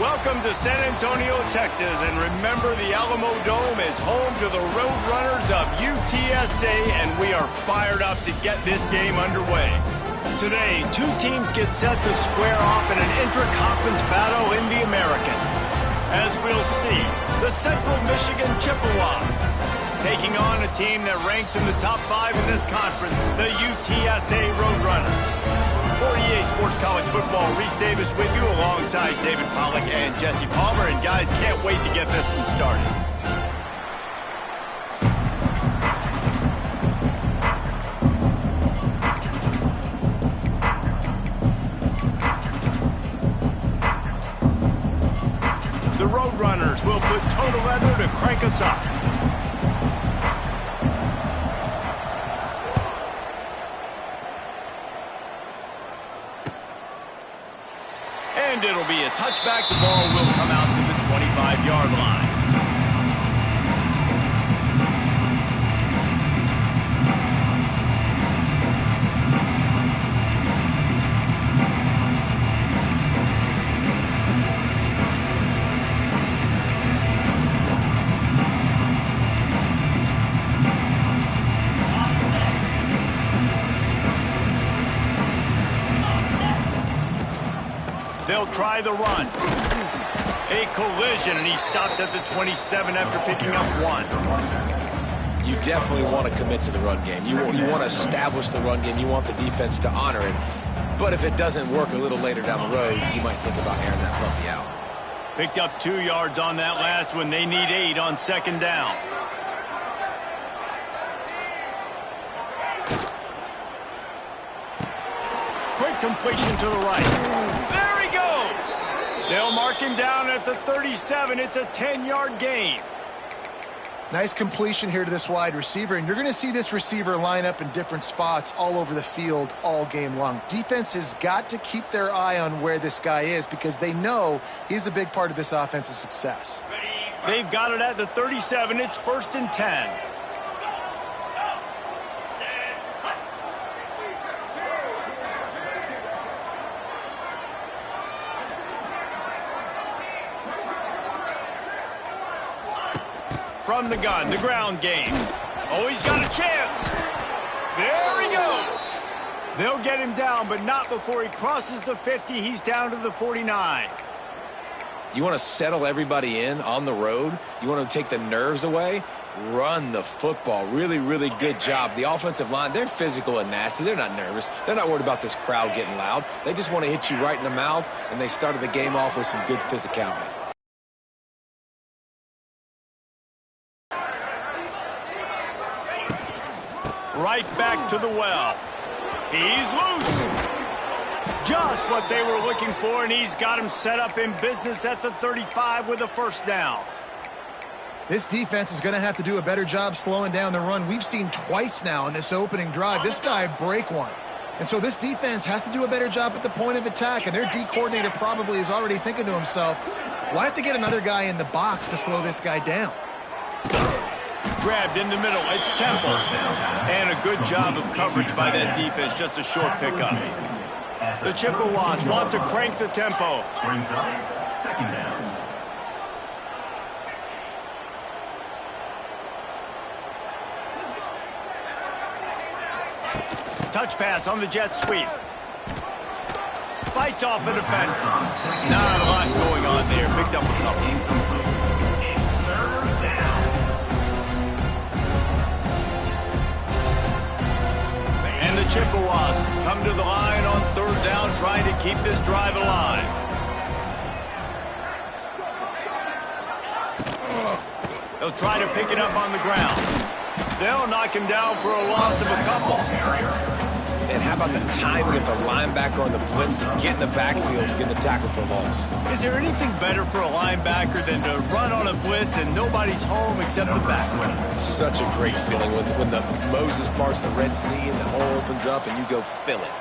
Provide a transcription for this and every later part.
Welcome to San Antonio, Texas, and remember the Alamo Dome is home to the Roadrunners of UTSA, and we are fired up to get this game underway. Today, two teams get set to square off in an intra-conference battle in the American. As we'll see, the Central Michigan Chippewas taking on a team that ranks in the top 5 in this conference, the UTSA Roadrunners. For EA Sports College Football, Reese Davis with you alongside David Pollack and Jesse Palmer. And guys, can't wait to get this one started. The Roadrunners will put total leather to crank us up. And it'll be a touchback. The ball will come out to the 25-yard line. They'll try the run. A collision, and he stopped at the 27 after picking up 1. You definitely want to commit to the run game. You want to establish the run game. You want the defense to honor it. But if it doesn't work a little later down the road, you might think about airing that puppy out. Picked up 2 yards on that last one. They need 8 on second down. Quick completion to the right. There he goes! They'll mark him down at the 37. It's a 10-yard gain. Nice completion here to this wide receiver, and you're going to see this receiver line up in different spots all over the field all game long. Defense has got to keep their eye on where this guy is because they know he's a big part of this offense's success. They've got it at the 37. It's 1st and 10. From the gun, the ground game. Oh, he's got a chance. There he goes. They'll get him down, but not before he crosses the 50. He's down to the 49. You want to settle everybody in on the road? You want to take the nerves away? Run the football. Really, really good job. The offensive line, they're physical and nasty. They're not nervous. They're not worried about this crowd getting loud. They just want to hit you right in the mouth, and they started the game off with some good physicality. Right back to the well. He's loose. Just what they were looking for, and he's got him set up in business at the 35 with a first down. This defense is going to have to do a better job slowing down the run. We've seen twice now in this opening drive. This guy break one. And so this defense has to do a better job at the point of attack, and their D coordinator probably is already thinking to himself, do I have to get another guy in the box to slow this guy down? Grabbed in the middle. It's Temple. And a good job of coverage by that defense. Just a short pickup. The Chippewas want to crank the tempo. Brings up 2nd down. Touch pass on the jet sweep. Fights off a defender. Not a lot going on there. Picked up a couple. And the Chippewas come to the line on 3rd down, trying to keep this drive alive. They'll try to pick it up on the ground. They'll knock him down for a loss of a couple. And how about the timing of the linebacker on the blitz to get in the backfield to get the tackle for a loss? Is there anything better for a linebacker than to run on a blitz and nobody's home except the back? Such a great feeling when the Moses parts the Red Sea and the hole opens up and you go fill it.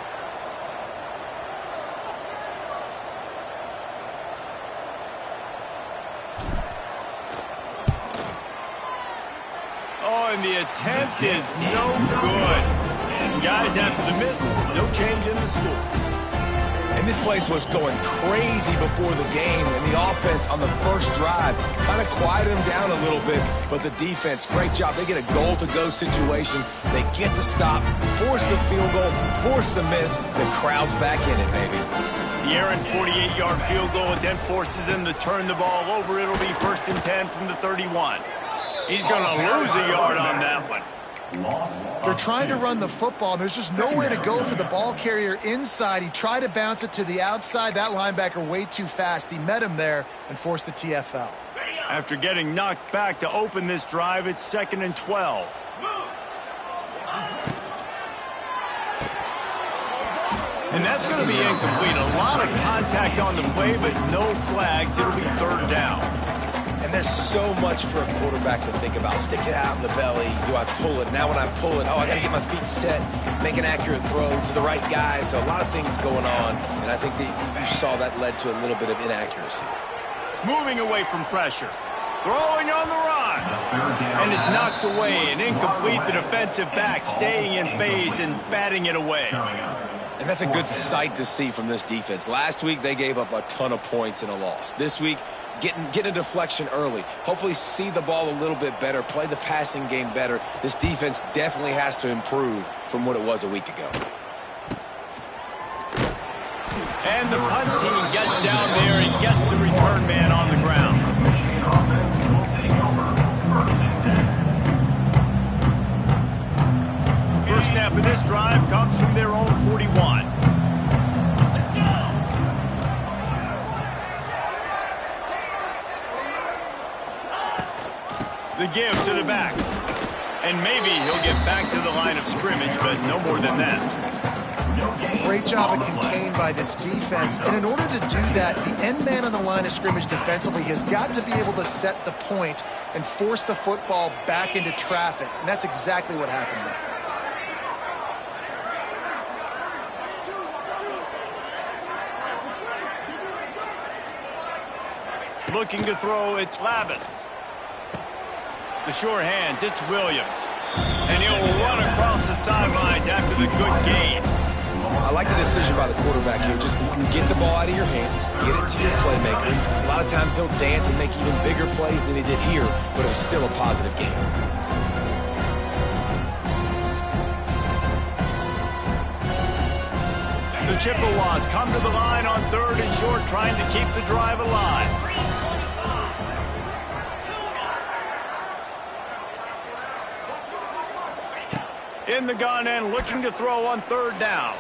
Oh, and the attempt is no good. Guys, after the miss, no change in the score. And And this place was going crazy before the game, and the offense on the first drive kind of quieted them down a little bit, but the defense, great job. They get a goal-to-go situation. They get the stop, force the field goal, force the miss. The crowd's back in it, baby. The errant 48-yard field goal attempt forces them to turn the ball over. It'll be 1st and 10 from the 31. He's going to lose a yard on that one. They're trying to run the football, and there's just nowhere to go for the ball carrier inside. He tried to bounce it to the outside. That linebacker way too fast. He met him there and forced the TFL. After getting knocked back to open this drive, it's 2nd and 12. And that's going to be incomplete. A lot of contact on the play, but no flags. It'll be 3rd down. And there's so much for a quarterback to think about. Stick it out in the belly. Do I pull it? Now when I pull it, I got to get my feet set, make an accurate throw to the right guy. So a lot of things going on, and I think that you saw that led to a little bit of inaccuracy. Moving away from pressure. Throwing on the run. And it's knocked away and incomplete. The defensive back staying in phase and batting it away. And that's a good sight to see from this defense. Last week, they gave up a ton of points in a loss. This week, getting a deflection early. Hopefully see the ball a little bit better, play the passing game better. This defense definitely has to improve from what it was a week ago. And the punt team gets down there and gets the return man on the ground. First snap of this drive comes from their own 41. The give to the back. And maybe he'll get back to the line of scrimmage, but no more than that. Great job at contained by this defense. And in order to do that, the end man on the line of scrimmage defensively has got to be able to set the point and force the football back into traffic. And that's exactly what happened there. Looking to throw, it's Lavis. The sure hands, it's Williams. And he'll run across the sidelines after the good gain. I like the decision by the quarterback here. Just get the ball out of your hands, get it to your playmaker. A lot of times he'll dance and make even bigger plays than he did here, but it was still a positive game. The Chippewas come to the line on 3rd and short, trying to keep the drive alive. In the gun and looking to throw on 3rd down.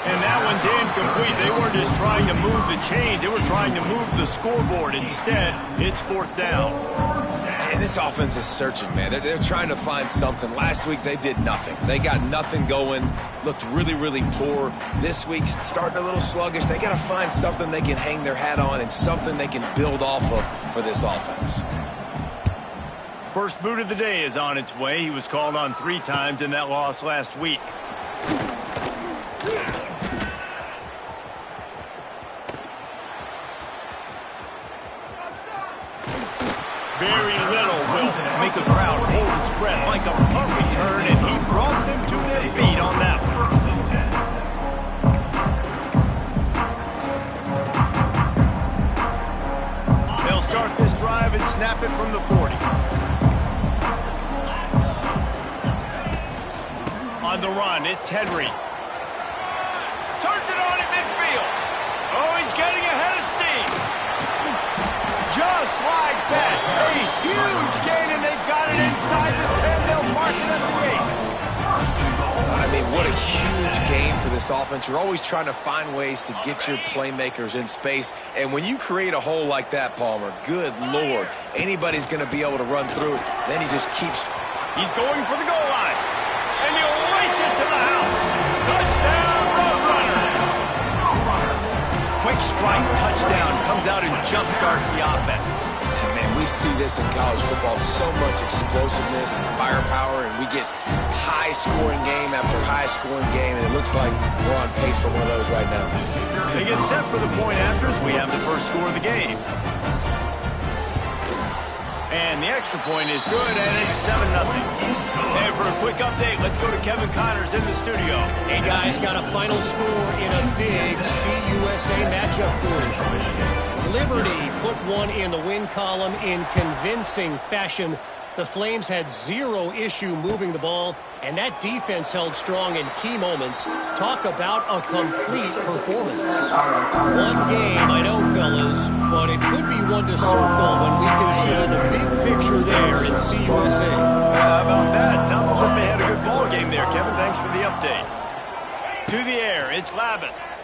And that one's incomplete. They weren't just trying to move the chains. They were trying to move the scoreboard. Instead, it's 4th down. And this offense is searching, man. They're trying to find something. Last week, they did nothing. They got nothing going. Looked really, really poor. This week, starting a little sluggish. They got to find something they can hang their hat on and something they can build off of for this offense. First boot of the day is on its way. He was called on 3 times in that loss last week. Very little will make a crowd hold its breath like a punt return, and he brought them to their feet on that one. They'll start this drive and snap it from the 40. On the run, it's Henry. Turns it on in midfield. Oh, he's getting ahead of steam. Just like that. A huge gain, and they've got it inside the 10. They'll mark it at the 8. I mean, what a huge game for this offense. You're always trying to find ways to get your playmakers in space. And when you create a hole like that, Palmer, good Lord, anybody's going to be able to run through it. Then he just keeps. He's going for the goal line. And he'll race it to the house. Touchdown, Roadrunners. Quick strike touchdown comes out and jumpstarts the offense. And man, we see this in college football, so much explosiveness and firepower, and we get high-scoring game after high-scoring game, and it looks like we're on pace for one of those right now. They get set for the point after as we have the first score of the game. And the extra point is good, and it's 7-0. And for a quick quick update. Let's go to Kevin Connors in the studio. Hey, guys, got a final score in a big CUSA matchup for you. Liberty put one in the win column in convincing fashion. The Flames had zero issue moving the ball, and that defense held strong in key moments. Talk about a complete performance. One game, I know, fellas, but it could be one to circle when we consider the big picture there in CUSA. How about that? Sounds as if they had a good ball game there, Kevin. Thanks for the update. To the air, it's Labus.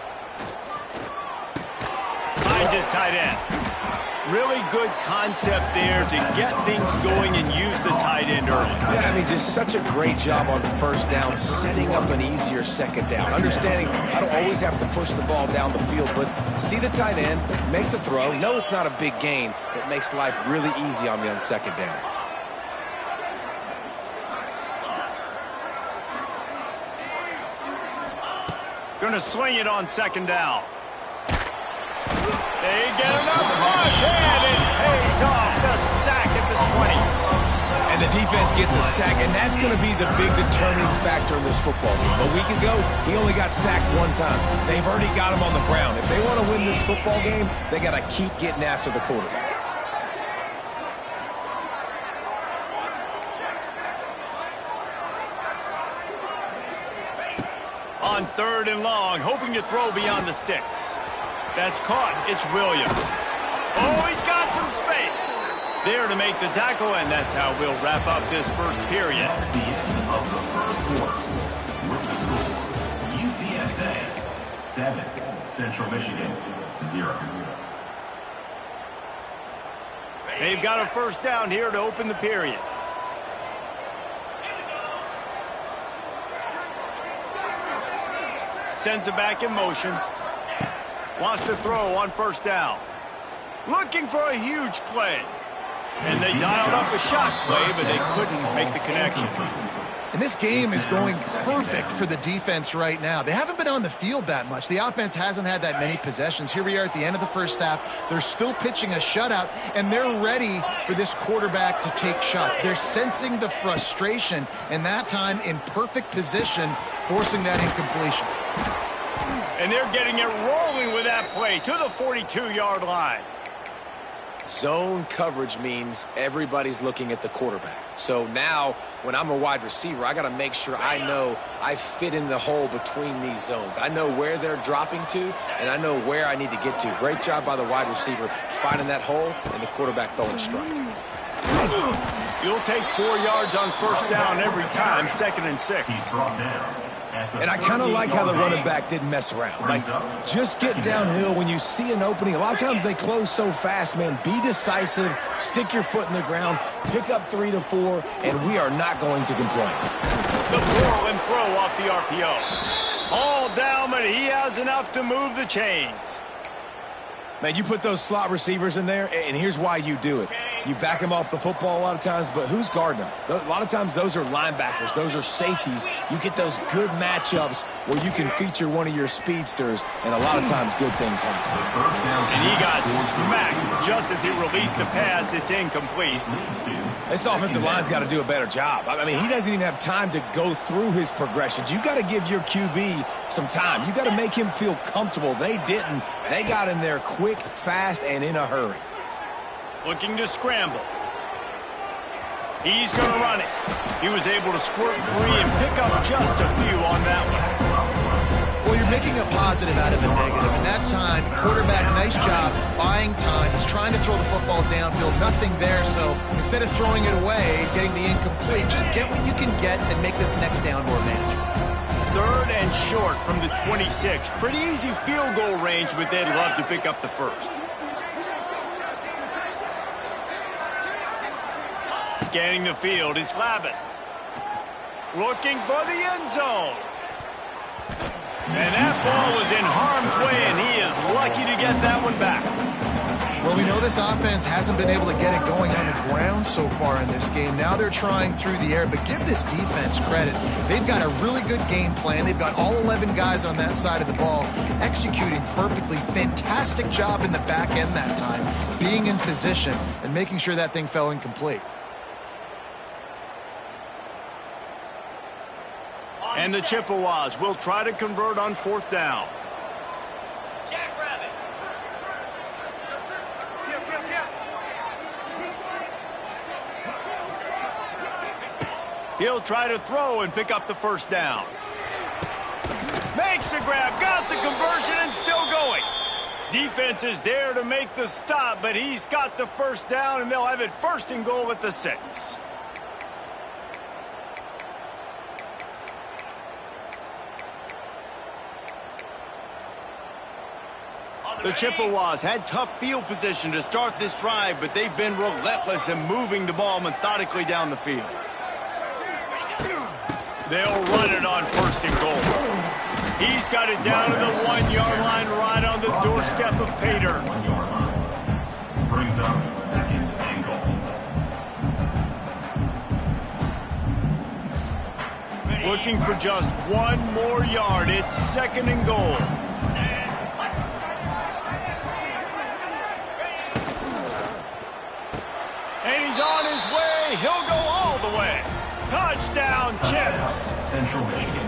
Finds his tight end. Really good concept there to get things going and use the tight end early. Yeah, I mean, just such a great job on first down, setting up an easier second down. Understanding I don't always have to push the ball down the field, but see the tight end, make the throw. No, it's not a big gain, but makes life really easy on me on second down. Going to swing it on second down. They get enough rush, and it pays off. The sack at the 20. And the defense gets a sack, and that's going to be the big determining factor in this football game. A week ago, he only got sacked one time. They've already got him on the ground. If they want to win this football game, they got to keep getting after the quarterback. On 3rd and long, hoping to throw beyond the sticks. That's caught. It's Williams. Oh, he's got some space. There to make the tackle, and that's how we'll wrap up this first period. The end of the first quarter. With the score, UTSA 7, Central Michigan 0. They've got a first down here to open the period. Sends it back in motion. Wants to throw on first down. Looking for a huge play. And they dialed up a shot play, but they couldn't make the connection. And this game is going perfect for the defense right now. They haven't been on the field that much. The offense hasn't had that many possessions. Here we are at the end of the first half. They're still pitching a shutout, and they're ready for this quarterback to take shots. They're sensing the frustration, and that time in perfect position, forcing that incompletion. And they're getting it rolling with that play to the 42-yard line. Zone coverage means everybody's looking at the quarterback. So now, when I'm a wide receiver, I got to make sure I know I fit in the hole between these zones. I know where they're dropping to, and I know where I need to get to. Great job by the wide receiver finding that hole, and the quarterback throwing a strike. You'll take 4 yards on first down every time, 2nd and 6. He's brought down. And I kind of like how the running back didn't mess around. Like, just get downhill when you see an opening. A lot of times they close so fast, man. Be decisive, stick your foot in the ground, pick up 3 to 4, and we are not going to complain. The whirl and throw off the RPO. All down, but he has enough to move the chains. Man, you put those slot receivers in there, and here's why you do it. You back them off the football a lot of times, but who's guarding them? A lot of times those are linebackers. Those are safeties. You get those good matchups where you can feature one of your speedsters, and a lot of times good things happen. And he got smacked just as he released the pass. It's incomplete. This offensive line's got to do a better job. I mean, he doesn't even have time to go through his progressions. You got to give your QB some time. You got to make him feel comfortable. They didn't. They got in there quick, fast, and in a hurry. Looking to scramble. He's going to run it. He was able to squirt free and pick up just a few on that one. Well, you're making a positive out of a negative. And that time, quarterback, nice job, buying time. He's trying to throw the football downfield. Nothing there, so instead of throwing it away, getting the incomplete, just get what you can get and make this next down more manageable. 3rd and short from the 26. Pretty easy field goal range, but they'd love to pick up the first. Scanning the field, it's Labus. Looking for the end zone. And that ball was in harm's way, and he is lucky to get that one back. Well, we know this offense hasn't been able to get it going on the ground so far in this game. Now they're trying through the air, but give this defense credit. They've got a really good game plan. They've got all 11 guys on that side of the ball executing perfectly. Fantastic job in the back end that time, being in position and making sure that thing fell incomplete. And the Chippewas will try to convert on 4th down. He'll try to throw and pick up the 1st down. Makes the grab, got the conversion, and still going. Defense is there to make the stop, but he's got the 1st down, and they'll have it 1st and goal at the 6. The Chippewas had tough field position to start this drive, but they've been relentless in moving the ball methodically down the field. They'll run it on 1st and goal. He's got it down to the 1-yard line right on the doorstep of Pater. 1-yard line. Brings up 2nd and goal. Looking for just 1 more yard. It's 2nd and goal. And he's on his way. He'll go all the way. Touchdown, Chips. Central Michigan.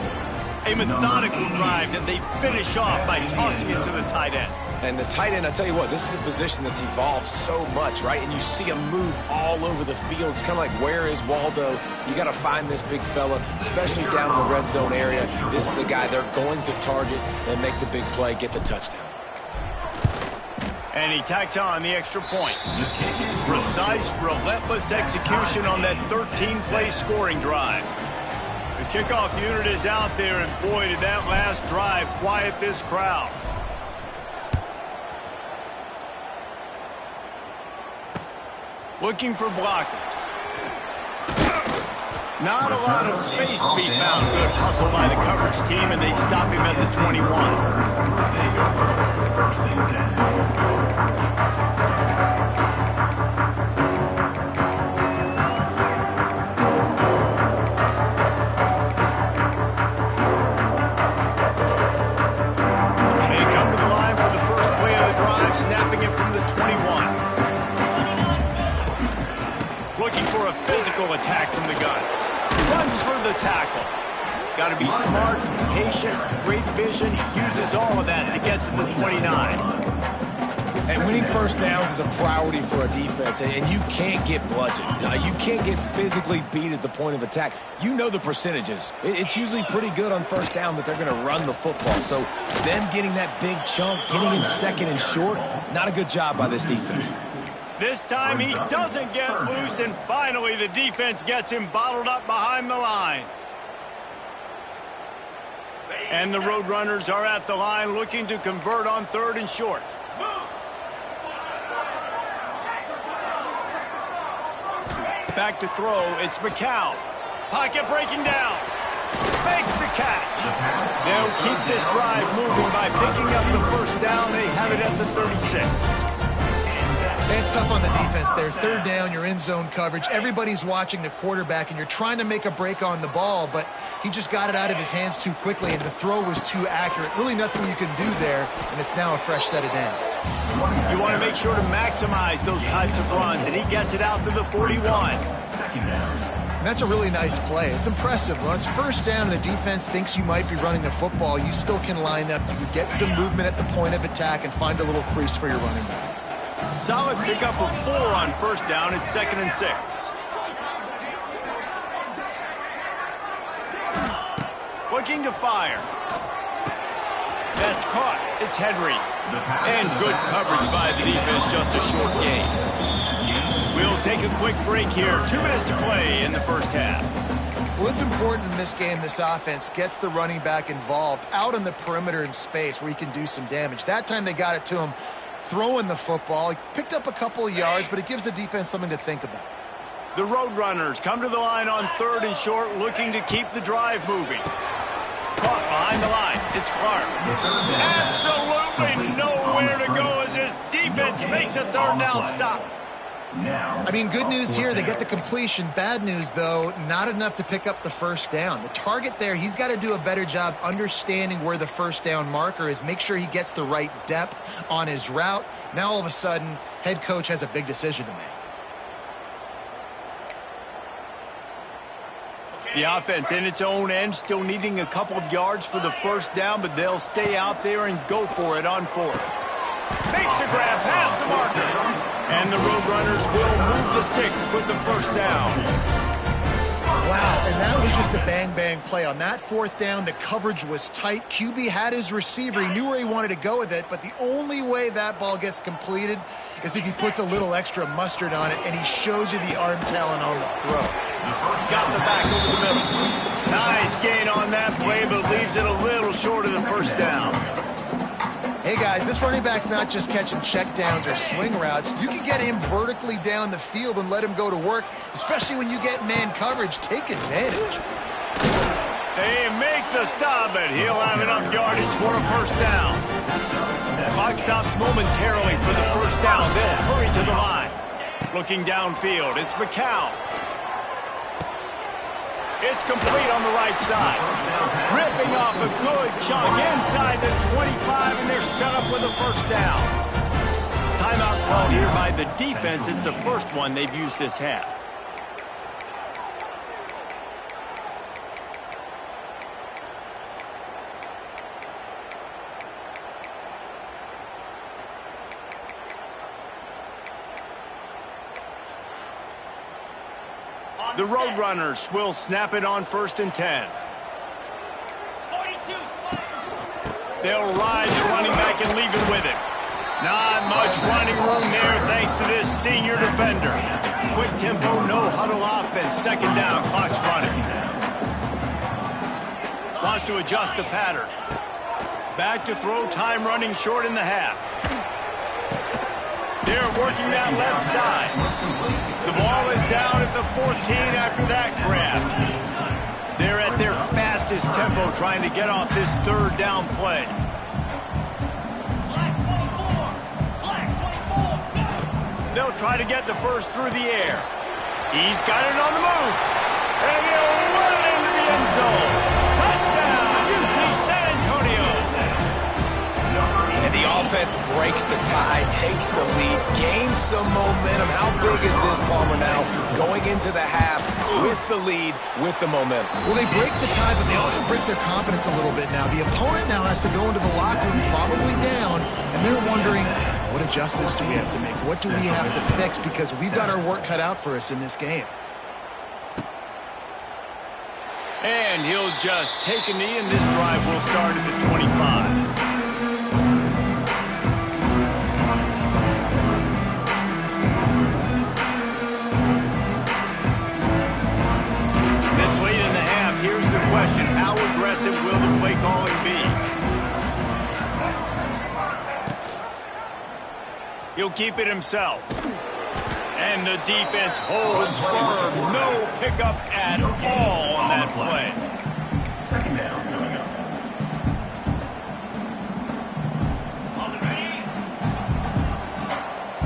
A methodical drive that they finish off by tossing it to the tight end. And the tight end, I tell you what, this is a position that's evolved so much, right? And you see him move all over the field. It's kind of like, where is Waldo? You got to find this big fella, especially down in the red zone area. This is the guy they're going to target and make the big play, get the touchdown. And he tacks on the extra point. Precise, relentless execution on that 13-play scoring drive. The kickoff unit is out there, and boy, did that last drive quiet this crowd. Looking for blockers. Not a lot of space to be found. Good hustle by the coverage team, and they stop him at the 21. 1st and 10. They come to the line for the first play of the drive, snapping it from the 21. Looking for a physical attack from the gun. Runs for the tackle. Got to be smart, patient, great vision. Uses all of that to get to the 29. And winning 1st downs is a priority for a defense, and you can't get bludgeoned. You can't get physically beat at the point of attack. You know the percentages. It's usually pretty good on 1st down that they're going to run the football. So them getting that big chunk, getting in 2nd and short, not a good job by this defense. This time he doesn't get loose, and finally the defense gets him bottled up behind the line. And the Roadrunners are at the line looking to convert on 3rd and short. Back to throw, it's McCown. Pocket breaking down. Makes the catch. They'll keep this drive moving by picking up the 1st down. They have it at the 36. It's tough on the defense there. 3rd down, you're in zone coverage. Everybody's watching the quarterback, and you're trying to make a break on the ball, but he just got it out of his hands too quickly, and the throw was too accurate. Really nothing you can do there, and it's now a fresh set of downs. You want to make sure to maximize those types of runs, and he gets it out to the 41. 2nd down. And that's a really nice play. It's impressive. When it's 1st down and the defense thinks you might be running the football, you still can line up. You can get some movement at the point of attack and find a little crease for your running back. Solid pickup of 4 on 1st down. It's 2nd and 6. Looking to fire. That's caught. It's Henry. And good coverage by the defense, just a short gain. We'll take a quick break here. 2 minutes to play in the 1st half. Well, it's important in this game, this offense gets the running back involved out on the perimeter in space where he can do some damage. That time they got it to him throwing the football. He picked up a couple of yards, but it gives the defense something to think about. The Roadrunners come to the line on 3rd and short, looking to keep the drive moving. Caught behind the line. It's Clark. Absolutely nowhere to go as this defense makes a 3rd down stop. I mean, good news here, they get the completion. Bad news, though, not enough to pick up the 1st down. The target there, he's got to do a better job understanding where the 1st down marker is, make sure he gets the right depth on his route. Now, all of a sudden, head coach has a big decision to make. The offense in its own end, still needing a couple of yards for the first down, but they'll stay out there and go for it on fourth. Makes a grab past the marker. And the Roadrunners will move the sticks with the first down. Wow, and that was just a bang-bang play. On that fourth down, the coverage was tight. QB had his receiver. He knew where he wanted to go with it, but the only way that ball gets completed is if he puts a little extra mustard on it, and he shows you the arm talent on the throw. Got the back over the middle. Nice gain on that play, but leaves it a little short of the first down. Hey, guys, this running back's not just catching checkdowns or swing routes. You can get him vertically down the field and let him go to work, especially when you get man coverage. Take advantage. They make the stop, but he'll have enough yardage for a first down. Clock stops momentarily for the first down. They'll hurry to the line. Looking downfield, it's McCown. It's complete on the right side. Ripping off a good chunk inside the 25, and they're set up with a first down. Timeout called here by the defense. It's the first one they've used this half. The Roadrunners will snap it on 1st and 10. They'll ride the running back and leave it with him. Not much running room there thanks to this senior defender. Quick tempo, no huddle offense. 2nd down, clock's running. Wants to adjust the pattern. Back to throw, time running short in the half. They're working that left side. The ball is down at the 14 after that grab. They're at their fastest tempo trying to get off this 3rd down play. They'll try to get the first through the air. He's got it on the move. And he'll run it into the end zone. Touchdown, UT San Antonio. And the offense breaks the tie, takes the lead, gains some momentum. How big is this, Palmer, now? Going into the half with the lead, with the momentum. Well, they break the tie, but they also break their confidence a little bit now. The opponent now has to go into the locker room probably down, and they're wondering, what adjustments do we have to make? What do we have to fix? Because we've got our work cut out for us in this game. And he'll just take a knee, and this drive will start at the 25. This late in the half, here's the question. How aggressive will the play calling be? He'll keep it himself. And the defense holds firm. No pickup at all on that play. 2nd down coming up.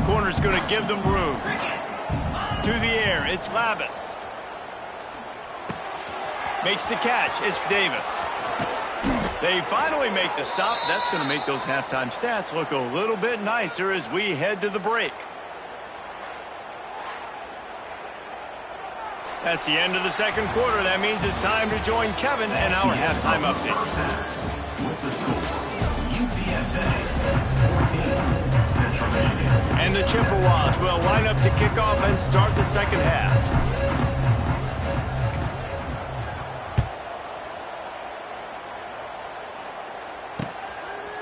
Corner's going to give them room. To the air, it's Lavis. Makes the catch, it's Davis. They finally make the stop. That's going to make those halftime stats look a little bit nicer as we head to the break. That's the end of the 2nd quarter. That means it's time to join Kevin and our halftime update. With the score, UTSA 14, Central Michigan. And the Chippewas will line up to kick off and start the 2nd half.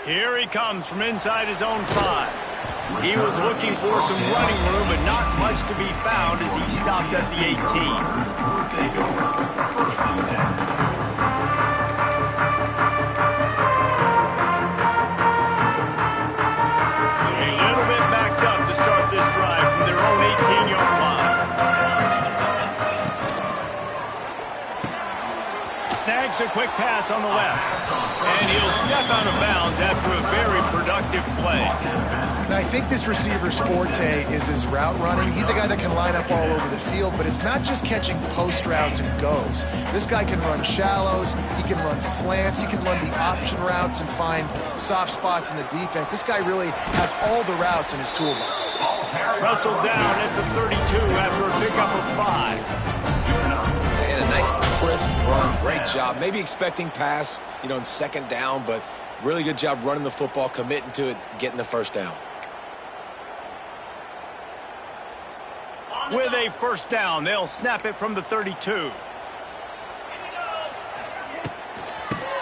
Here he comes from inside his own 5. He was looking for some running room, but not much to be found as he stopped at the 18. Take over 1st and 10. A little bit backed up to start this drive from their own 18-yard line. Snags a quick pass on the left. And he'll step out of bounds after a very productive play. Now, I think this receiver's forte is his route running. He's a guy that can line up all over the field, but it's not just catching post routes and goes. This guy can run shallows, he can run slants, he can run the option routes and find soft spots in the defense. This guy really has all the routes in his toolbox. Wrestled down at the 32 after a pickup of 5. And a nice crisp Just run. Great job. Maybe expecting pass, in 2nd down, but really good job running the football, committing to it, getting the 1st down. With a 1st down, they'll snap it from the 32.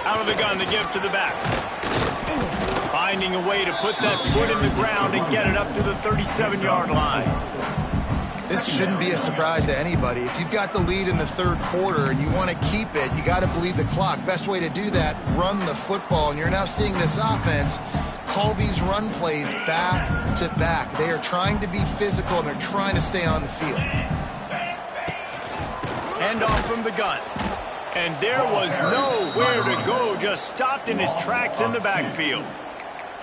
Out of the gun, they give to the back. Finding a way to put that foot in the ground and get it up to the 37-yard line. This shouldn't be a surprise to anybody. If you've got the lead in the 3rd quarter and you want to keep it, you got to bleed the clock. Best way to do that, run the football. And you're now seeing this offense call these run plays back to back. They are trying to be physical, and they're trying to stay on the field. Hand off from the gun. And there was nowhere to go, just stopped in his tracks in the backfield.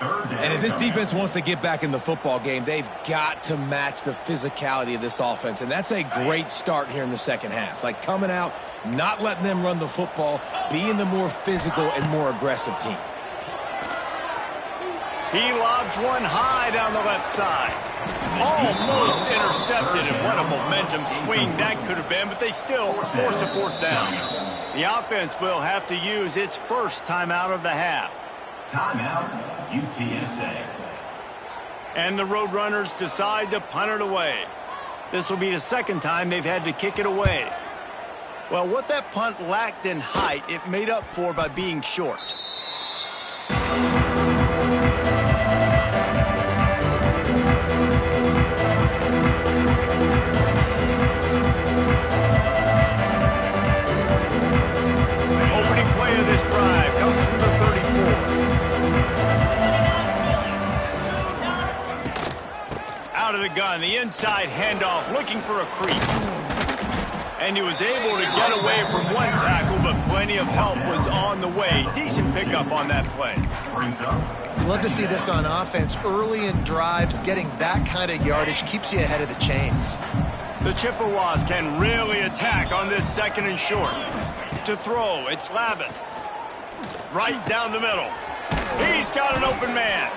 And if this defense wants to get back in the football game, they've got to match the physicality of this offense. And that's a great start here in the 2nd half. Like coming out, not letting them run the football, being the more physical and more aggressive team. He lobs one high down the left side. Almost intercepted, and what a momentum swing that could have been, but they still force a 4th down. The offense will have to use its 1st timeout of the half. Timeout, UTSA. And the Roadrunners decide to punt it away. This will be the 2nd time they've had to kick it away. Well, what that punt lacked in height, it made up for by being short. Opening play of this drive comes from the 34. Out of the gun, the inside handoff, looking for a crease. And he was able to get away from one tackle, but plenty of help was on the way. Decent pickup on that play. You love to see this on offense. Early in drives, getting that kind of yardage keeps you ahead of the chains. The Chippewas can really attack on this 2nd and short. To throw, it's Lavis. Right down the middle. He's got an open man.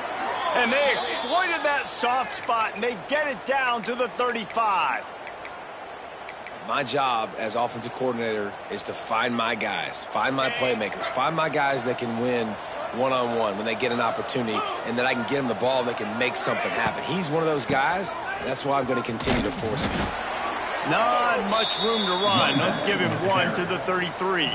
And they exploited that soft spot, and they get it down to the 35. My job as offensive coordinator is to find my guys, find my playmakers, find my guys that can win one-on-one when they get an opportunity, and that I can get them the ball and they can make something happen. He's one of those guys, and that's why I'm going to continue to force him. Not much room to run. Let's give him 1 to the 33.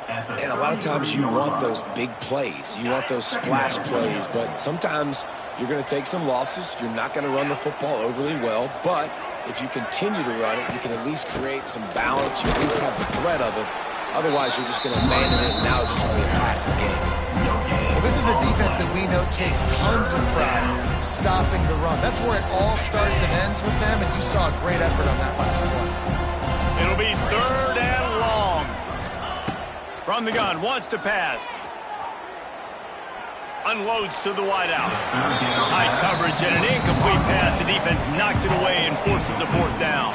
And a lot of times you want those big plays. You want those splash plays, but sometimes you're going to take some losses. You're not going to run the football overly well, but if you continue to run it, you can at least create some balance. You at least have the threat of it. Otherwise, you're just going to abandon it, and now it's just going to be a passing game. Well, this is a defense that we know takes tons of pride stopping the run. That's where it all starts and ends with them, and you saw a great effort on that last play. It'll be 3rd and long. From the gun, wants to pass. Unloads to the wideout. High coverage and an incomplete pass. The defense knocks it away and forces a 4th down.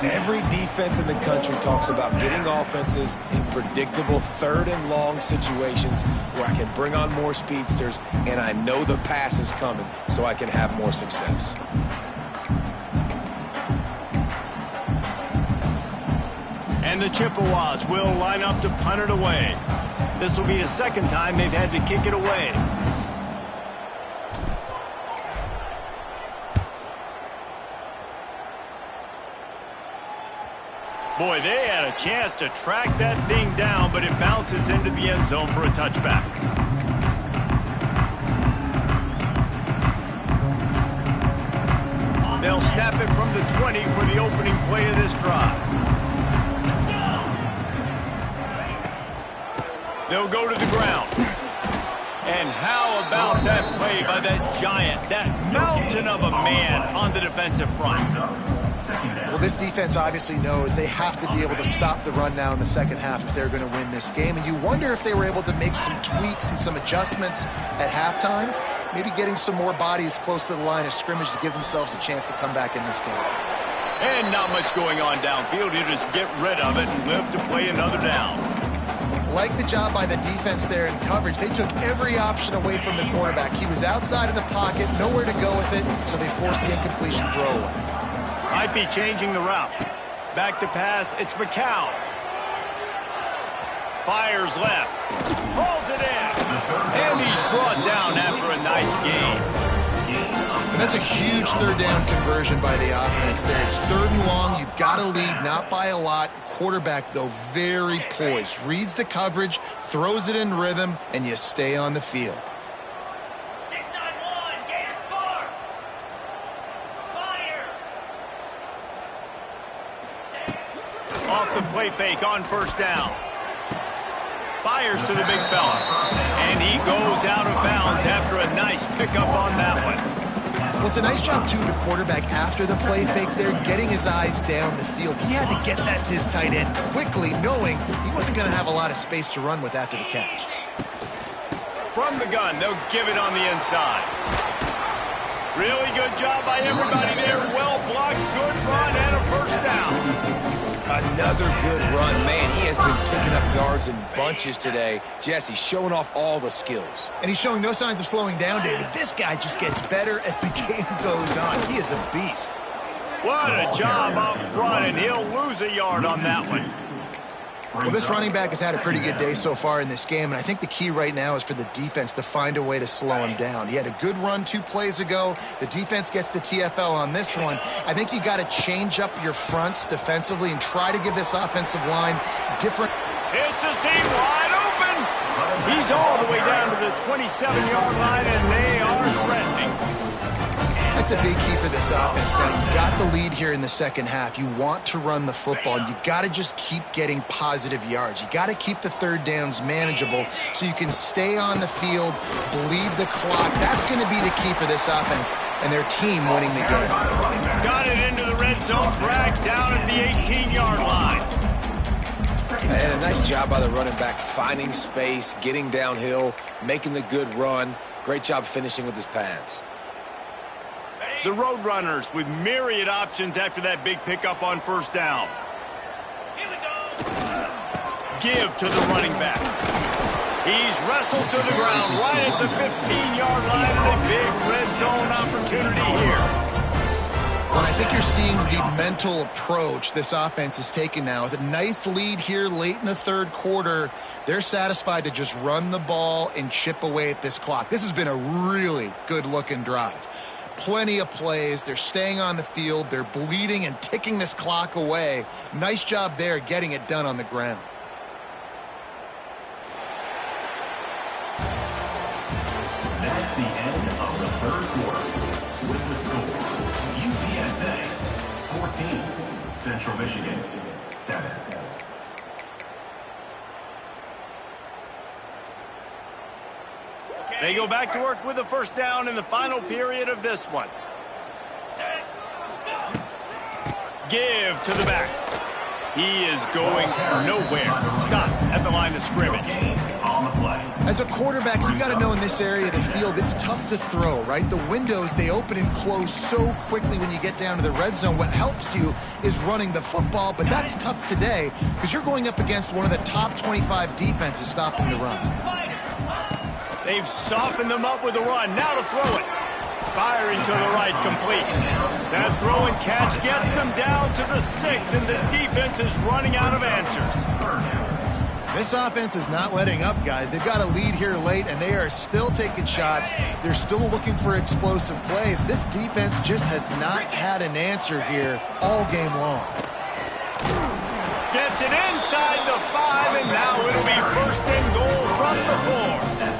Every defense in the country talks about getting offenses in predictable 3rd and long situations where I can bring on more speedsters and I know the pass is coming so I can have more success. And the Chippewas will line up to punt it away. This will be the 2nd time they've had to kick it away. Boy, they had a chance to track that thing down, but it bounces into the end zone for a touchback. They'll snap it from the 20 for the opening play of this drive. They'll go to the ground. And how about that play by that giant, that mountain of a man on the defensive front? Well, this defense obviously knows they have to be able to stop the run now in the 2nd half if they're going to win this game. And you wonder if they were able to make some tweaks and some adjustments at halftime, maybe getting some more bodies close to the line of scrimmage to give themselves a chance to come back in this game. And not much going on downfield. You just get rid of it and live to play another down. Like the job by the defense there in coverage. They took every option away from the quarterback. He was outside of the pocket, nowhere to go with it, so they forced the incompletion throwaway. Might be changing the route. Back to pass, it's McCown. Fires left. Pulls it in. And he's brought down after a nice gain. And that's a huge third down conversion by the offense there. It's 3rd and long. You've got to lead, not by a lot. Quarterback, though, very poised. Reads the coverage, throws it in rhythm, and you stay on the field. 691, Gator score. Spire. Off the play fake on 1st down. Fires to the big fella. And he goes out of bounds after a nice pickup on that one. Well, it's a nice job, too, the quarterback after the play fake there, getting his eyes down the field. He had to get that to his tight end quickly, knowing he wasn't going to have a lot of space to run with after the catch. From the gun, they'll give it on the inside. Really good job by everybody there. Well blocked, good run, and a 1st down. Another good run. Man, he has been picking up yards in bunches today. Jesse showing off all the skills. And he's showing no signs of slowing down, David. This guy just gets better as the game goes on. He is a beast. What a job up front, and he'll lose a yard on that one. Well, this running back has had a pretty good day so far in this game, and I think the key right now is for the defense to find a way to slow him down. He had a good run 2 plays ago. The defense gets the TFL on this one. I think you got to change up your fronts defensively and try to give this offensive line different. It's a seam wide open. He's all the way down to the 27-yard line, and they are threatening. That's a big key for this offense. Now, you got the lead here in the second half. You want to run the football. You got to just keep getting positive yards. You got to keep the 3rd downs manageable so you can stay on the field, bleed the clock. That's going to be the key for this offense and their team winning the game. Got it into the red zone, dragged down at the 18-yard line. And a nice job by the running back, finding space, getting downhill, making the good run. Great job finishing with his pads. The Roadrunners with myriad options after that big pickup on 1st down. Here we go. Give to the running back. He's wrestled to the ground right at the 15-yard line, and a big red zone opportunity here. Well, I think you're seeing the mental approach this offense is taking now. With a nice lead here late in the 3rd quarter, they're satisfied to just run the ball and chip away at this clock. This has been a really good-looking drive. Plenty of plays. They're staying on the field. They're bleeding and ticking this clock away. Nice job there getting it done on the ground. That's the end of the 3rd quarter. With the score, UTSA 14, Central Michigan 7. They go back to work with a 1st down in the final period of this one. Give to the back. He is going nowhere. Stop at the line of scrimmage. On the play. As a quarterback, you've got to know in this area of the field, it's tough to throw, right? The windows, they open and close so quickly when you get down to the red zone. What helps you is running the football, but that's tough today because you're going up against one of the top 25 defenses stopping the run. They've softened them up with a run. Now to throw it. Firing to the right, complete. That throw and catch gets them down to the 6, and the defense is running out of answers. This offense is not letting up, guys. They've got a lead here late, and they are still taking shots. They're still looking for explosive plays. This defense just has not had an answer here all game long. Gets it inside the 5, and now it'll be 1st and goal from the 4.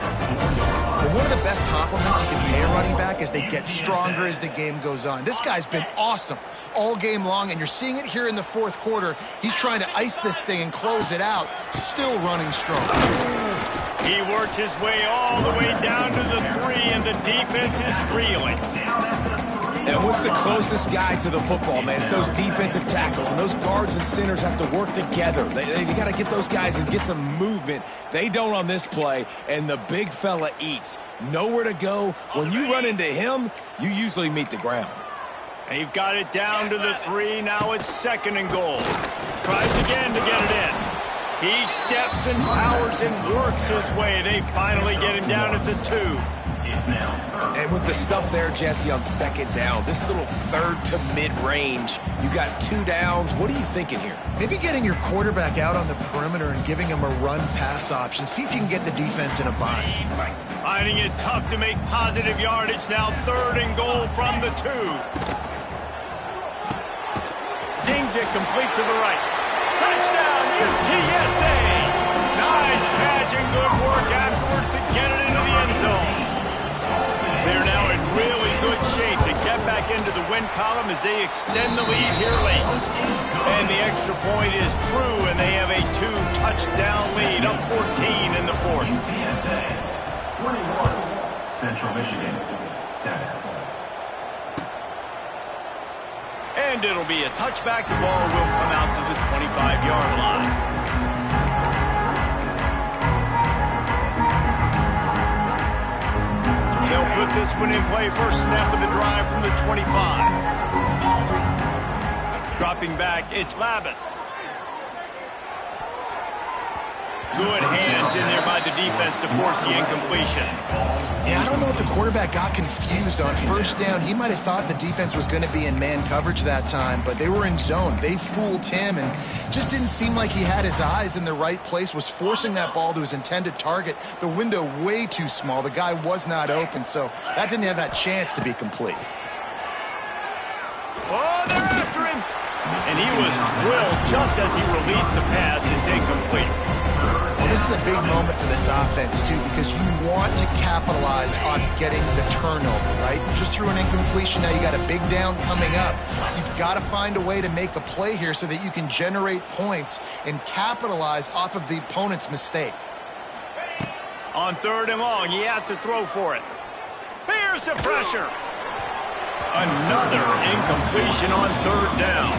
One of the best compliments you can pay a running back is they get stronger as the game goes on. This guy's been awesome all game long, and you're seeing it here in the 4th quarter. He's trying to ice this thing and close it out, still running strong. He worked his way all the way down to the 3, and the defense is reeling. And what's the closest guy to the football, man? It's those defensive tackles, and those guards and centers have to work together. They got to get those guys and get some movement. They don't on this play, and the big fella eats. Nowhere to go. When you run into him, you usually meet the ground. They've got it down to the 3. Now it's 2nd and goal. Tries again to get it in. He steps and powers and works his way. They finally get him down at the 2. It's now third. And with the stuff there, Jesse, on second down, this little third to mid-range, you got 2 downs. What are you thinking here? Maybe getting your quarterback out on the perimeter and giving him a run-pass option. See if you can get the defense in a bind. Finding it tough to make positive yardage now. 3rd and goal from the 2. Zings it complete to the right. Touchdown, UTSA! Nice catch and good work afterwards to get it into the end zone. They're now in really good shape to get back into the win column as they extend the lead here late. And the extra point is true, and they have a 2-touchdown lead, up 14 in the 4th. UTSA 21, Central Michigan 7. And it'll be a touchback. The ball will come out to the 25-yard line. They'll put this one in play. First snap of the drive from the 25. Dropping back, it's Labus. Good hands in there by the defense to force the incompletion. Yeah, I don't know if the quarterback got confused on first down. He might have thought the defense was going to be in man coverage that time, but they were in zone. They fooled him and just didn't seem like he had his eyes in the right place, was forcing that ball to his intended target. The window way too small. The guy was not open, so that didn't have that chance to be complete. Oh, they're after him. And he was drilled just as he released the pass. It's incomplete. Well, this is a big moment for this offense, too, because you want to capitalize on getting the turnover, right? You just threw an incompletion. Now you got a big down coming up. You've got to find a way to make a play here so that you can generate points and capitalize off of the opponent's mistake. On 3rd and long, he has to throw for it. Bears the pressure. Another incompletion on 3rd down.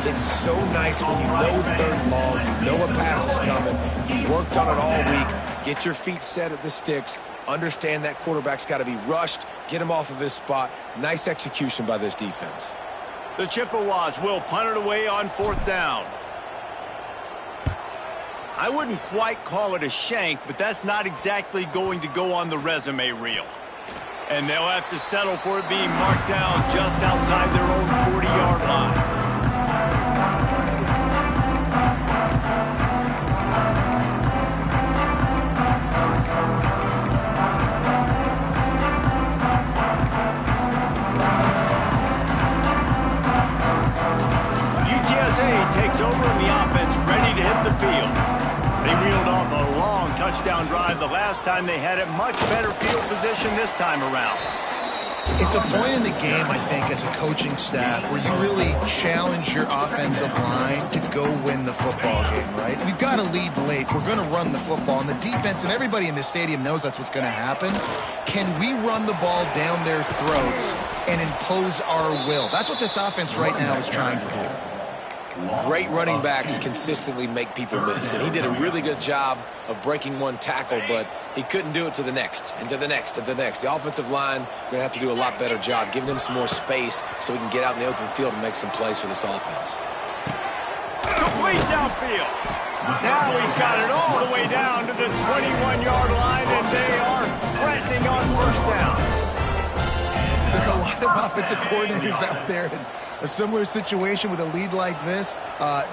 It's so nice when you know it's 3rd and long, you know a pass is coming, you worked on it all week, get your feet set at the sticks, understand that quarterback's got to be rushed, get him off of his spot. Nice execution by this defense. The Chippewas will punt it away on 4th down. I wouldn't quite call it a shank, but that's not exactly going to go on the resume reel. And they'll have to settle for it being marked down just outside their own 40-yard line. UTSA takes over and the offense ready to hit the field. They reeled off a long touchdown drive the last time they had it. Much better field position this time around. It's a point in the game, I think, as a coaching staff where you really challenge your offensive line to go win the football game, right? We've got to lead late. We're going to run the football. And the defense and everybody in the stadium knows that's what's going to happen. Can we run the ball down their throats and impose our will? That's what this offense right now is trying to do. Great running backs consistently make people miss, and he did a really good job of breaking one tackle, but he couldn't do it to the next, and to the next, and to the next. The offensive line going to have to do a lot better job, giving him some more space so he can get out in the open field and make some plays for this offense. Complete downfield. Now he's got it all the way down to the 21-yard line, and they are threatening on 1st down. There are a lot of offensive coordinators out there in a similar situation with a lead like this.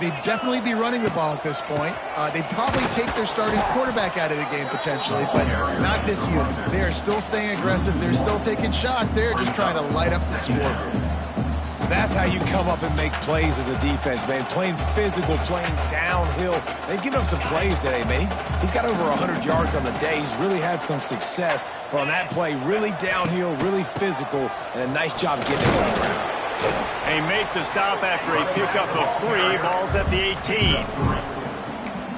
They'd definitely be running the ball at this point. They'd probably take their starting quarterback out of the game potentially, but not this unit. They are still staying aggressive. They're still taking shots. They're just trying to light up the scoreboard. That's how you come up and make plays as a defense, man. Playing physical, playing downhill. They've given up some plays today, man. He's got over 100 yards on the day. He's really had some success. But on that play, really downhill, really physical, and a nice job getting it on the ground. They make the stop after a pickup of 3. Ball's at the 18.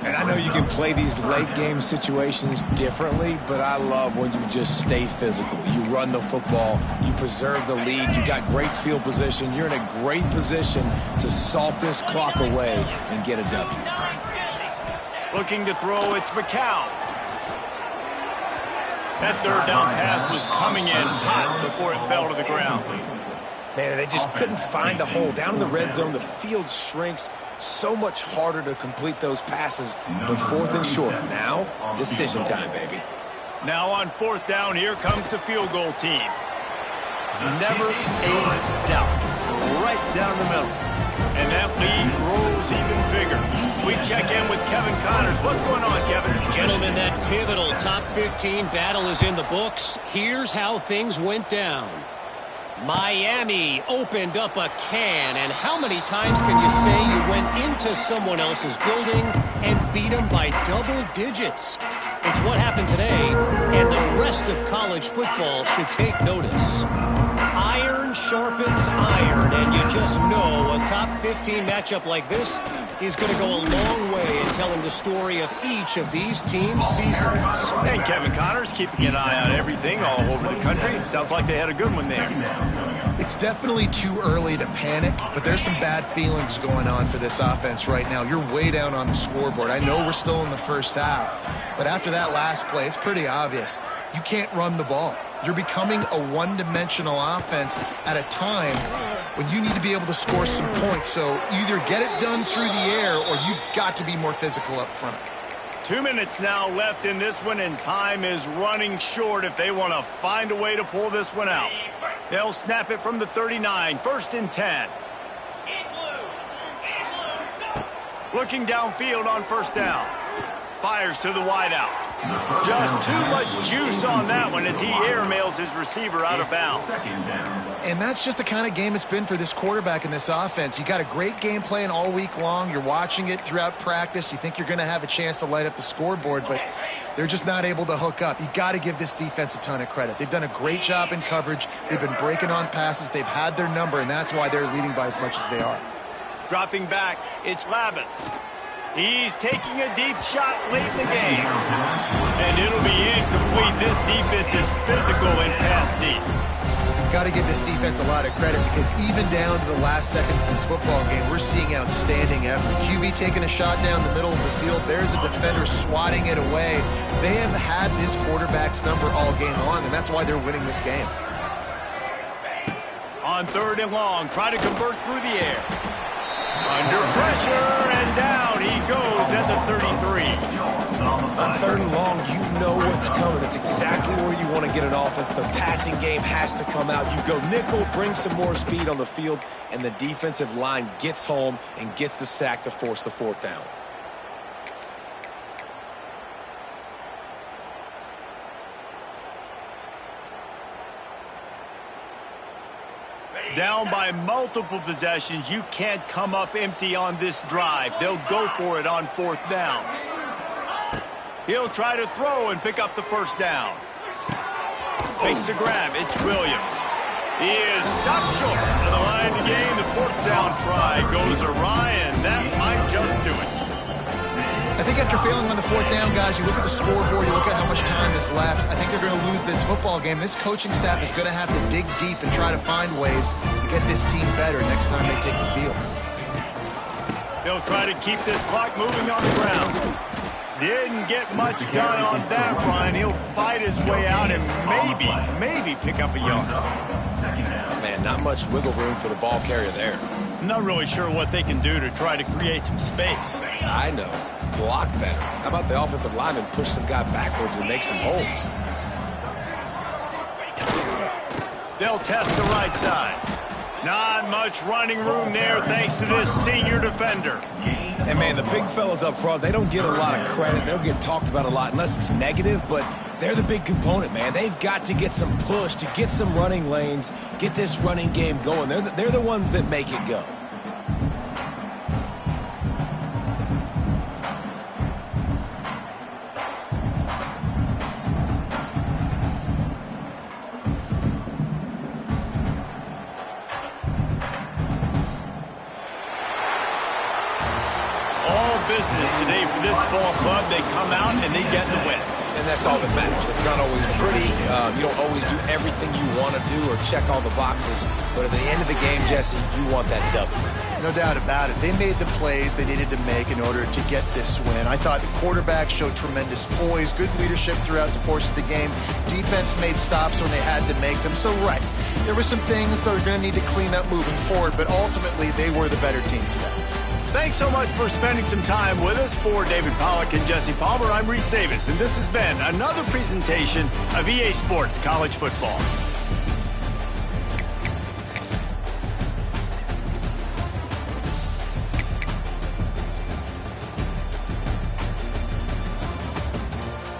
And I know you can play these late game situations differently, but I love when you just stay physical. You run the football, you preserve the lead, you got great field position, you're in a great position to salt this clock away and get a W. Looking to throw, it's McCown. That 3rd down pass was coming in hot before it fell to the ground. Man, they just couldn't find a hole. Down in the red zone, the field shrinks. So much harder to complete those passes, but 4th and short. Now, decision time, baby. Now on 4th down, here comes the field goal team. Never a doubt. Right down the middle. And that lead grows even bigger. We check in with Kevin Connors. What's going on, Kevin? Gentlemen, that pivotal top 15 battle is in the books. Here's how things went down. Miami opened up a can, and how many times can you say you went into someone else's building and beat them by double digits? It's what happened today, and the rest of college football should take notice. Iron sharpens iron, and you just know a top 15 matchup like this is going to go a long way in telling the story of each of these teams' seasons. And Kevin Connors keeping an eye on everything all over the country. Sounds like they had a good one there. It's definitely too early to panic, but there's some bad feelings going on for this offense right now. You're way down on the scoreboard. I know we're still in the first half, but after that last play, it's pretty obvious. You can't run the ball. You're becoming a one-dimensional offense at a time when you need to be able to score some points. So either get it done through the air or you've got to be more physical up front. 2 minutes now left in this one, and time is running short if they want to find a way to pull this one out. They'll snap it from the 39, 1st and 10. Looking downfield on 1st down. Fires to the wideout. Just too much juice on that one as he airmails his receiver out of bounds. And that's just the kind of game it's been for this quarterback in this offense. You got a great game plan all week long. You're watching it throughout practice. You think you're going to have a chance to light up the scoreboard, but they're just not able to hook up. You got to give this defense a ton of credit. They've done a great job in coverage. They've been breaking on passes. They've had their number, and that's why they're leading by as much as they are. Dropping back, it's Labus. He's taking a deep shot late in the game. And it'll be incomplete. This defense is physical and pass deep. Got to give this defense a lot of credit because even down to the last seconds of this football game, we're seeing outstanding effort. QB taking a shot down the middle of the field. There's a defender swatting it away. They have had this quarterback's number all game long, and that's why they're winning this game. On 3rd and long, try to convert through the air. Under pressure, and down he goes at the 33. On 3rd and long, you know what's coming. It's exactly where you want to get an offense. The passing game has to come out. You go nickel, bring some more speed on the field, and the defensive line gets home and gets the sack to force the 4th down. Down by multiple possessions, you can't come up empty on this drive. They'll go for it on 4th down. He'll try to throw and pick up the 1st down. Takes the grab. It's Williams. He is stopped short of the line to gain. The 4th down try goes awry, and that might just do it. I think after failing on the 4th down, guys, you look at the scoreboard, you look at how much time is left. I think they're going to lose this football game. This coaching staff is going to have to dig deep and try to find ways to get this team better next time they take the field. They'll try to keep this clock moving on the ground. Didn't get much done on that run. He'll fight his way out and maybe pick up a yard. Man, not much wiggle room for the ball carrier there. I'm not really sure what they can do to try to create some space. I know. Block better. How about the offensive lineman push some guy backwards and make some holes? They'll test the right side. Not much running room there thanks to this senior defender. And, man, the big fellas up front, they don't get a lot of credit. They don't get talked about a lot unless it's negative, but they're the big component, man. They've got to get some push, to get some running lanes, get this running game going. They're the ones that make it go. Business today for this ball club. They come out and they get the win. And that's all that matters. It's not always pretty. You don't always do everything you want to do or check all the boxes. But at the end of the game, Jesse, you want that W. No doubt about it. They made the plays they needed to make in order to get this win. I thought the quarterback showed tremendous poise, good leadership throughout the course of the game. Defense made stops when they had to make them. So, right, there were some things that we're going to need to clean up moving forward, but ultimately they were the better team today. Thanks so much for spending some time with us. For David Pollack and Jesse Palmer, I'm Reese Davis, and this has been another presentation of EA Sports College Football.